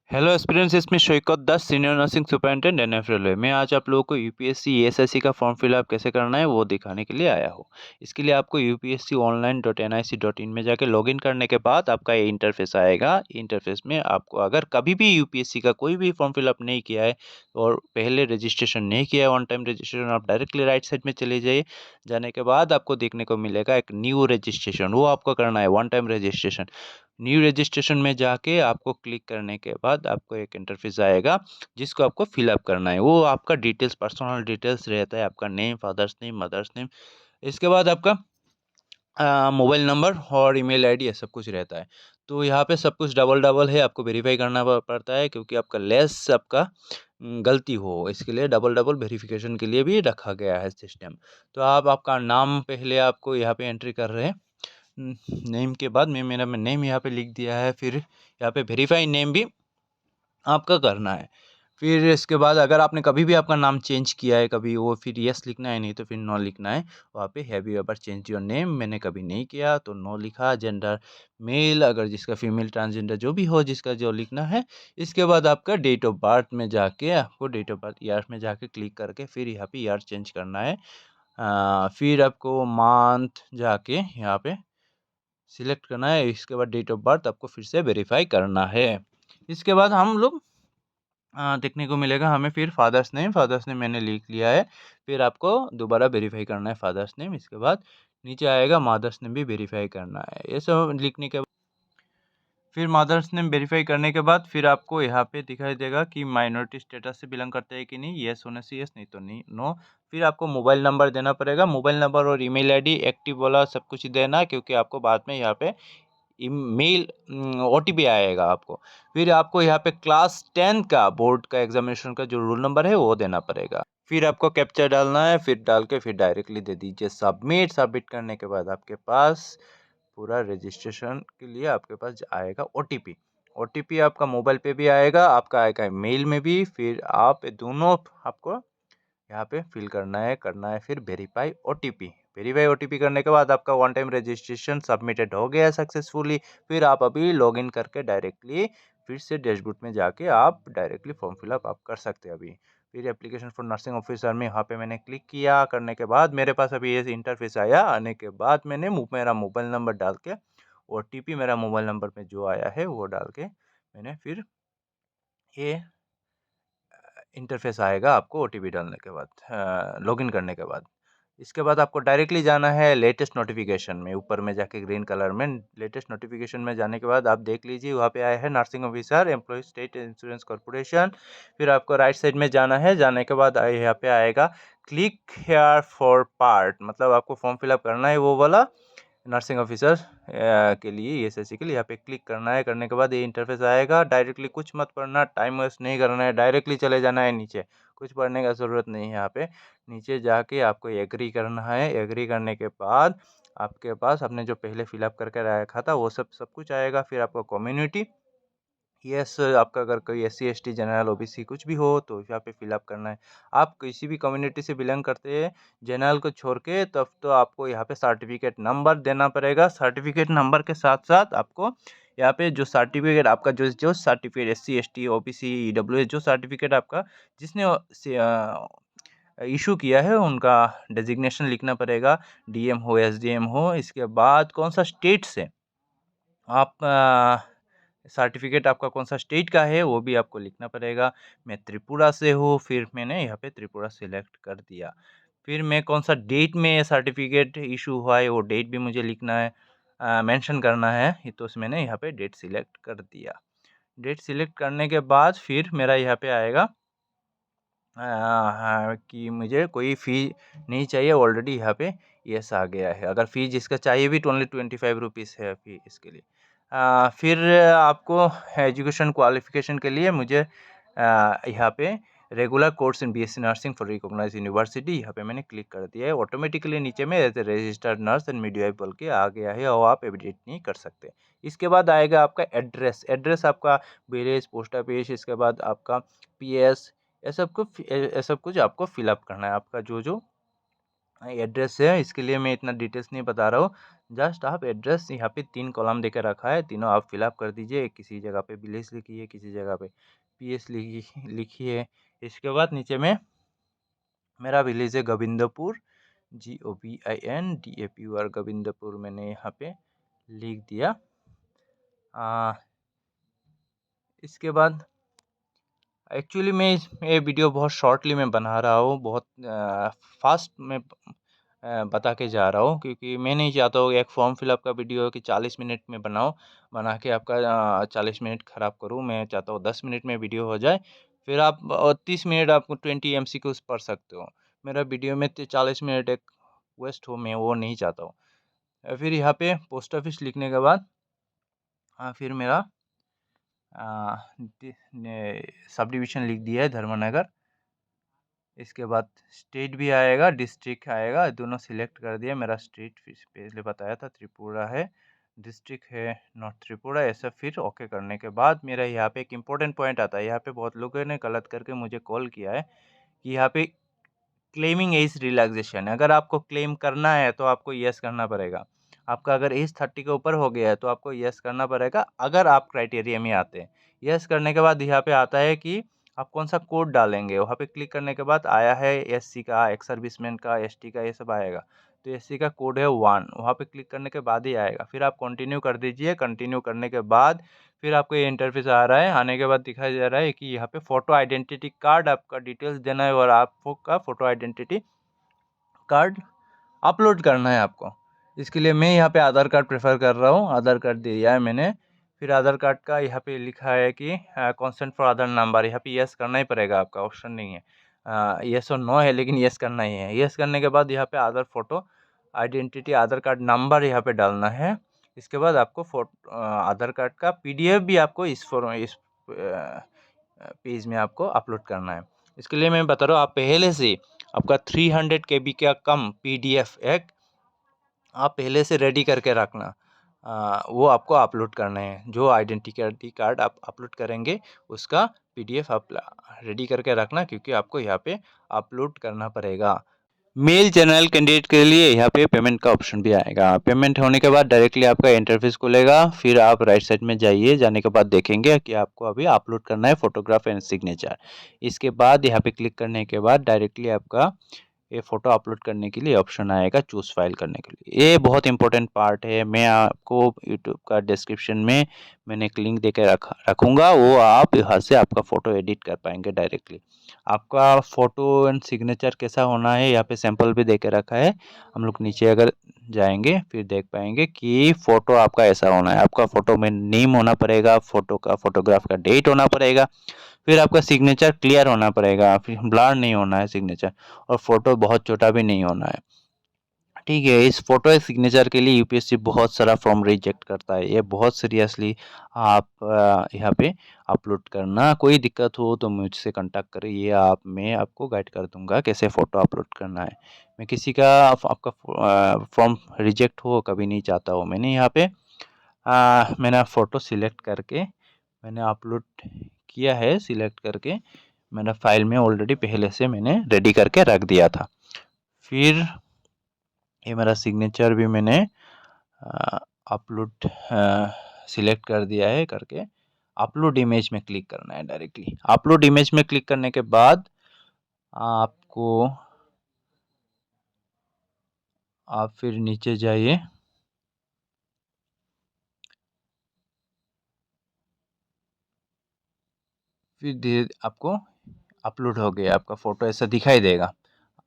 Hello aspirants, इसमें Shaukat Das senior nursing superintendent NF railway. मैं आज आप लोगों को यूपीएससी एएसआईसी का फॉर्म फिलअप कैसे करना है वो दिखाने के लिए आया हूँ। इसके लिए आपको upsconline.nic.in में जाके लॉगिन करने के बाद आपका ये इंटरफेस आएगा। इंटरफेस में आपको अगर कभी भी यूपीएससी का कोई भी फॉर्म फिलअप नहीं किया है और पहले रजिस्ट्रेशन नहीं किया है, वन टाइम रजिस्ट्रेशन, आप डायरेक्टली राइट साइड में चले जाइए। जाने के बाद आपको देखने को मिलेगा एक न्यू रजिस्ट्रेशन, वो आपको करना है one time registration. New registration में जाके आपको क्लिक करने के बाद आपको एक इंटरफेस आएगा जिसको आपको फिलअप करना है। वो आपका डिटेल्स, पर्सनल डिटेल्स रहता है, आपका name, father's name, mother's name. इसके बाद आपका मोबाइल नंबर और ईमेल आईडी, ये सब कुछ रहता है। तो यहाँ पे सब कुछ डबल डबल है, आपको वेरीफाई करना पड़ता है क्योंकि आपका लेस आपका गलती हो, इसके लिए डबल डबल वेरिफिकेशन के लिए भी रखा गया है सिस्टम। तो आप आपका नाम पहले आपको यहाँ पे एंट्री कर रहे हैं। नेम के बाद मेरा नेम यहाँ पे लिख दिया है। फिर यहाँ पे वेरीफाई नेम भी आपका करना है। फिर इसके बाद अगर आपने कभी भी आपका नाम चेंज किया है कभी, वो फिर यस लिखना है, नहीं तो फिर नो लिखना है। वहाँ पे have you ever change your name, मैंने कभी नहीं किया तो नो लिखा। जेंडर मेल, अगर जिसका फीमेल, ट्रांसजेंडर जो भी हो, जिसका जो लिखना है। इसके बाद आपका डेट ऑफ बर्थ में जाके आपको डेट ऑफ बर्थ ईयर में जाके क्लिक करके फिर यहाँ पे ईयर चेंज करना है। फिर आपको मंथ जाके यहाँ पे सिलेक्ट करना है। इसके बाद डेट ऑफ बर्थ आपको फिर से वेरीफाई करना है। इसके बाद हम लोग देखने को मिलेगा हमें फिर फादर्स नेम मैंने लिख लिया है। फिर आपको दोबारा वेरीफाई करना है फादर्स नेम। इसके बाद नीचे आएगा मदर्स नेम भी वेरीफाई करना है। ये सब लिखने के फिर मदर्स नेम वेरीफाई करने के बाद फिर आपको यहाँ पे दिखाई देगा कि माइनॉरिटी स्टेटस से बिलोंग करते हैं कि नहीं। येस होने से येस, नहीं तो नहीं, नो। फिर आपको मोबाइल नंबर देना पड़ेगा। मोबाइल नंबर और ईमेल आईडी एक्टिव वाला सब कुछ देना, क्योंकि आपको बाद में यहाँ पे ईमेल ओटीपी आएगा आपको। फिर आपको यहाँ पे क्लास 10 का बोर्ड का एग्जामिनेशन का जो रोल नंबर है वो देना पड़ेगा। फिर आपको कैप्चा डालना है, फिर डाल के फिर डायरेक्टली दे दीजिए सबमिट। सबमिट करने के बाद आपके पास पूरा रजिस्ट्रेशन के लिए आपके पास आएगा ओटीपी। ओटीपी आपका मोबाइल पे भी आएगा, आपका आएगा मेल में भी। फिर आप दोनों आपको यहाँ पे फिल करना है फिर वेरीफाई ओटीपी। वेरीफाई ओटीपी करने के बाद आपका वन टाइम रजिस्ट्रेशन सबमिटेड हो गया सक्सेसफुली। फिर आप अभी लॉगिन करके डायरेक्टली फिर से डैशबोर्ड में जाके आप डायरेक्टली फॉर्म फिलअप आप कर सकते हैं अभी। फिर एप्लीकेशन फॉर नर्सिंग ऑफिसर में यहाँ पे मैंने क्लिक किया। करने के बाद मेरे पास अभी ये इंटरफेस आया। आने के बाद मैंने मेरा मोबाइल नंबर डाल के ओटीपी मेरा मोबाइल नंबर में जो आया है वो डाल के मैंने फिर ये इंटरफेस आएगा आपको ओटीपी डालने के बाद, लॉगिन करने के बाद। इसके बाद आपको डायरेक्टली जाना है लेटेस्ट नोटिफिकेशन में। ऊपर में जाके ग्रीन कलर में लेटेस्ट नोटिफिकेशन में जाने के बाद आप देख लीजिए वहाँ पे आया है nursing officer employ state insurance corporation. फिर आपको राइट साइड में जाना है। जाने के बाद यहाँ पे आएगा क्लिक हेयर फॉर पार्ट, मतलब आपको फॉर्म फिलअप करना है वो वाला नर्सिंग ऑफिसर के लिए, एएसआईसी के लिए। यहाँ पे क्लिक करना है। करने के बाद ये इंटरफेस आएगा। डायरेक्टली कुछ मत पढ़ना, टाइम वेस्ट नहीं करना है, डायरेक्टली चले जाना है नीचे। कुछ पढ़ने का ज़रूरत नहीं है। यहाँ पे नीचे जाके आपको एग्री करना है। एग्री करने के बाद आपके पास आपने जो पहले फिलअप करके रखा था वो सब सब कुछ आएगा। फिर आपको कम्युनिटी, यस, आपका अगर कोई एससी एसटी जनरल ओबीसी कुछ भी हो तो यहाँ पे फिलअप करना है। आप किसी भी कम्युनिटी से बिलोंग करते हैं जनरल को छोड़ के, तब तो आपको यहाँ पे सर्टिफिकेट नंबर देना पड़ेगा। सर्टिफिकेट नंबर के साथ साथ आपको यहाँ पे जो सर्टिफिकेट आपका जो जो certificate SC ST OBC EWS जो सर्टिफिकेट आपका जिसने इशू किया है उनका डेजिग्नेशन लिखना पड़ेगा, डीएम हो एसडीएम हो। इसके बाद कौन सा स्टेट से आप सर्टिफिकेट आपका कौन सा स्टेट का है वो भी आपको लिखना पड़ेगा। मैं त्रिपुरा से हूँ, फिर मैंने यहाँ पे त्रिपुरा सिलेक्ट कर दिया। फिर मैं कौन सा डेट में सर्टिफिकेट इशू हुआ है वो डेट भी मुझे लिखना है, मेंशन करना है। तो मैंने यहाँ पे डेट सिलेक्ट कर दिया। डेट सिलेक्ट करने के बाद फिर मेरा यहाँ पे आएगा हाँ कि मुझे कोई फ़ी नहीं चाहिए, ऑलरेडी यहाँ पे यस आ गया है। अगर फ़ी जिसका चाहिए भी तो ओनली 25 रुपीज़ है फ़ी इसके लिए। फिर आपको एजुकेशन क्वालिफ़िकेशन के लिए मुझे यहाँ पे regular course in BSc nursing for recognised university, यहाँ पे मैंने क्लिक कर दिया है। ऑटोमेटिकली नीचे में as a registered nurse and midwife बोल के आ गया है और आप एडिट नहीं कर सकते। इसके बाद आएगा आपका एड्रेस। एड्रेस आपका विलेज, पोस्ट ऑफिस, इसके बाद आपका पीएस, ये सब कुछ आपको फिलअप करना है। आपका जो जो एड्रेस है, इसके लिए मैं इतना डिटेल्स नहीं बता रहा हूँ। जस्ट आप एड्रेस यहाँ पे 3 कॉलम देके रखा है, तीनों आप फिलअप कर दीजिए। किसी जगह पे विलेज लिखिए, किसी जगह पे पीएस लिखिए। इसके बाद नीचे में मेरा विलेज है गोविंदपुर, GOVINDAPUR गोविंदपुर मैंने यहाँ पे लिख दिया। इसके बाद एक्चुअली मैं ये वीडियो बहुत शॉर्टली मैं बना रहा हूँ, बहुत फास्ट में बता के जा रहा हूँ, क्योंकि मैं नहीं चाहता हूँ एक फॉर्म फिलअप का वीडियो कि 40 मिनट में बनाओ, बना के आपका 40 मिनट ख़राब करूँ। मैं चाहता हूँ 10 मिनट में वीडियो हो जाए, फिर आप 30 मिनट आपको 20 MCQs पढ़ सकते हो। मेरा वीडियो में 40 मिनट एक वेस्ट हो, मैं वो नहीं चाहता हूँ। फिर यहाँ पे पोस्ट ऑफिस लिखने के बाद फिर मेरा सब डिवीज़न लिख दिया है धर्मनगर। इसके बाद स्टेट भी आएगा, डिस्ट्रिक्ट आएगा, दोनों सिलेक्ट कर दिया। मेरा स्टेट पहले बताया था त्रिपुरा है, डिस्ट्रिक्ट है नॉर्थ त्रिपुरा। ऐसा फिर ओके करने के बाद मेरा यहाँ पे एक इम्पोर्टेंट पॉइंट आता है। यहाँ पे बहुत लोगों ने गलत करके मुझे कॉल किया है कि यहाँ पे क्लेमिंग एज रिलैक्सेशन, अगर आपको क्लेम करना है तो आपको यस करना पड़ेगा। आपका अगर एज 30 के ऊपर हो गया है तो आपको यस करना पड़ेगा, अगर आप क्राइटेरिया में आते हैं। यस करने के बाद यहाँ पे आता है कि आप कौन सा कोड डालेंगे। वहाँ पे क्लिक करने के बाद आया है SC का, एक्स सर्विसमैन का, ST का, ये सब आएगा। तो SC का कोड है 1, वहाँ पे क्लिक करने के बाद ही आएगा। फिर आप कंटिन्यू कर दीजिए। कंटिन्यू करने के बाद फिर आपको ये इंटरफेस आ रहा है। आने के बाद दिखाई दे रहा है कि यहाँ पे फ़ोटो आइडेंटिटी कार्ड आपका डिटेल्स देना है और आपका फ़ोटो आइडेंटिटी कार्ड अपलोड करना है आपको। इसके लिए मैं यहाँ पे आधार कार्ड प्रेफर कर रहा हूँ। आधार कार्ड दिया है मैंने। फिर आधार कार्ड का यहाँ पे लिखा है कि कंसेंट फॉर आधार नंबर, यहाँ पे यस करना ही पड़ेगा, आपका ऑप्शन नहीं है। यस और नो है, लेकिन यस करना ही है। यस करने के बाद यहाँ पे आधार फोटो आइडेंटिटी आधार कार्ड नंबर यहाँ पे डालना है। इसके बाद आपको आधार कार्ड का PDF भी आपको इस पेज में आपको अपलोड करना है। इसके लिए मैं बता रहा हूँ, आप पहले से आपका 300 KB का कम PDF एक आप पहले से रेडी करके रखना। वो आपको अपलोड करना है। जो आइडेंटिटी कार्ड आप अपलोड करेंगे उसका PDF आप रेडी करके रखना, क्योंकि आपको यहाँ पे अपलोड करना पड़ेगा। मेल जनरल कैंडिडेट के लिए यहाँ पे पेमेंट का ऑप्शन भी आएगा। पेमेंट होने के बाद डायरेक्टली आपका इंटरफेस खुलेगा। फिर आप राइट साइड में जाइए। जाने के बाद देखेंगे कि आपको अभी अपलोड करना है फोटोग्राफ एंड सिग्नेचर। इसके बाद यहाँ पे क्लिक करने के बाद डायरेक्टली आपका ये फ़ोटो अपलोड करने के लिए ऑप्शन आएगा, चूज़ फाइल करने के लिए। ये बहुत इंपॉर्टेंट पार्ट है। मैं आपको यूट्यूब का डिस्क्रिप्शन में मैंने एक लिंक देके रखूँगा, वो आप यहाँ से आपका फ़ोटो एडिट कर पाएंगे डायरेक्टली। आपका फ़ोटो एंड सिग्नेचर कैसा होना है यहाँ पे सैंपल भी देके रखा है। हम लोग नीचे अगर जाएंगे फिर देख पाएंगे कि फ़ोटो आपका ऐसा होना है। आपका फ़ोटो में नेम होना पड़ेगा, फ़ोटो का फोटोग्राफ का डेट होना पड़ेगा, फिर आपका सिग्नेचर क्लियर होना पड़ेगा, फिर ब्लर नहीं होना है सिग्नेचर, और फोटो बहुत छोटा भी नहीं होना है। ठीक है। इस फोटो या सिग्नेचर के लिए यूपीएससी बहुत सारा फॉर्म रिजेक्ट करता है। ये बहुत सीरियसली आप यहाँ पे अपलोड करना। कोई दिक्कत हो तो मुझसे कांटेक्ट करिए, मैं आपको गाइड कर दूंगा कैसे फ़ोटो अपलोड करना है। मैं किसी का आपका फॉर्म रिजेक्ट हो कभी नहीं चाहता हूँ। मैंने यहाँ पे मैंने फ़ोटो सिलेक्ट करके मैंने अपलोड किया है। सिलेक्ट करके मैंने फाइल में ऑलरेडी पहले से मैंने रेडी करके रख दिया था। फिर ये मेरा सिग्नेचर भी मैंने अपलोड सिलेक्ट कर दिया है। करके अपलोड इमेज में क्लिक करना है। डायरेक्टली अपलोड इमेज में क्लिक करने के बाद आपको आप फिर नीचे जाइए। फिर धीरे आपको अपलोड हो गया, आपका फ़ोटो ऐसा दिखाई देगा।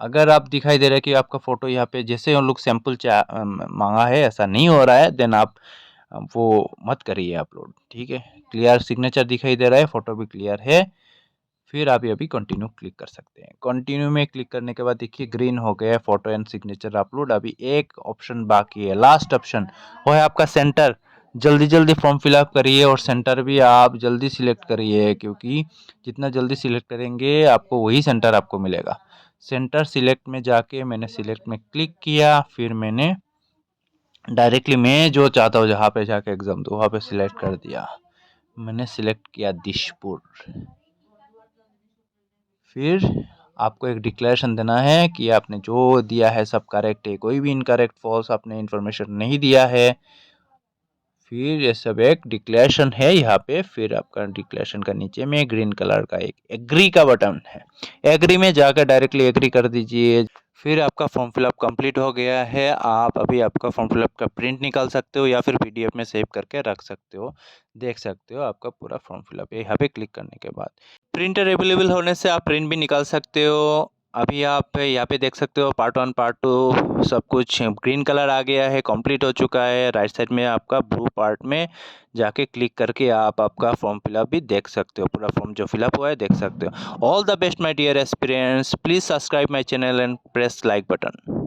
अगर आप दिखाई दे रहा है कि आपका फ़ोटो यहाँ पे जैसे हम लोग सैंपल मांगा है ऐसा नहीं हो रहा है, देन आप वो मत करिए अपलोड। ठीक है। क्लियर सिग्नेचर दिखाई दे रहा है, फ़ोटो भी क्लियर है। फिर आप अभी कंटिन्यू क्लिक कर सकते हैं। कंटिन्यू में क्लिक करने के बाद देखिए ग्रीन हो गया फ़ोटो एंड सिग्नेचर अपलोड। अभी एक ऑप्शन बाकी है, लास्ट ऑप्शन, वो है आपका सेंटर। जल्दी जल्दी फॉर्म फिलअप करिए और सेंटर भी आप जल्दी सिलेक्ट करिए, क्योंकि जितना जल्दी सिलेक्ट करेंगे आपको वही सेंटर आपको मिलेगा। सेंटर सिलेक्ट में जाके मैंने सिलेक्ट में क्लिक किया। फिर मैंने डायरेक्टली मैं जो चाहता हूँ जहाँ पे जाके एग्ज़ाम दो वहाँ पे सिलेक्ट कर दिया। मैंने सिलेक्ट किया दिशपुर। फिर आपको एक डिक्लेरेशन देना है कि आपने जो दिया है सब करेक्ट है, कोई भी इनकरेक्ट फॉल्स आपने इन्फॉर्मेशन नहीं दिया है। फिर ये सब एक डिक्लेरेशन है यहाँ पे। फिर आपका डिक्लेरेशन का नीचे में ग्रीन कलर का एक एग्री का बटन है, एग्री में जाकर डायरेक्टली एग्री कर दीजिए। फिर आपका फॉर्म फिलअप कंप्लीट हो गया है। आप अभी आपका फॉर्म फिलअप का प्रिंट निकाल सकते हो या फिर पीडीएफ में सेव करके रख सकते हो। देख सकते हो आपका पूरा फॉर्म फिलअप है यहाँ पे क्लिक करने के बाद। प्रिंटर अवेलेबल होने से आप प्रिंट भी निकाल सकते हो। अभी आप यहाँ पे देख सकते हो पार्ट 1 पार्ट 2 सब कुछ ग्रीन कलर आ गया है, कंप्लीट हो चुका है। राइट साइड में आपका ब्लू पार्ट में जाके क्लिक करके आप आपका फॉर्म फिलअप भी देख सकते हो, पूरा फॉर्म जो फिलअप हुआ है देख सकते हो। All the best my dear aspirants, please subscribe my channel and press like button.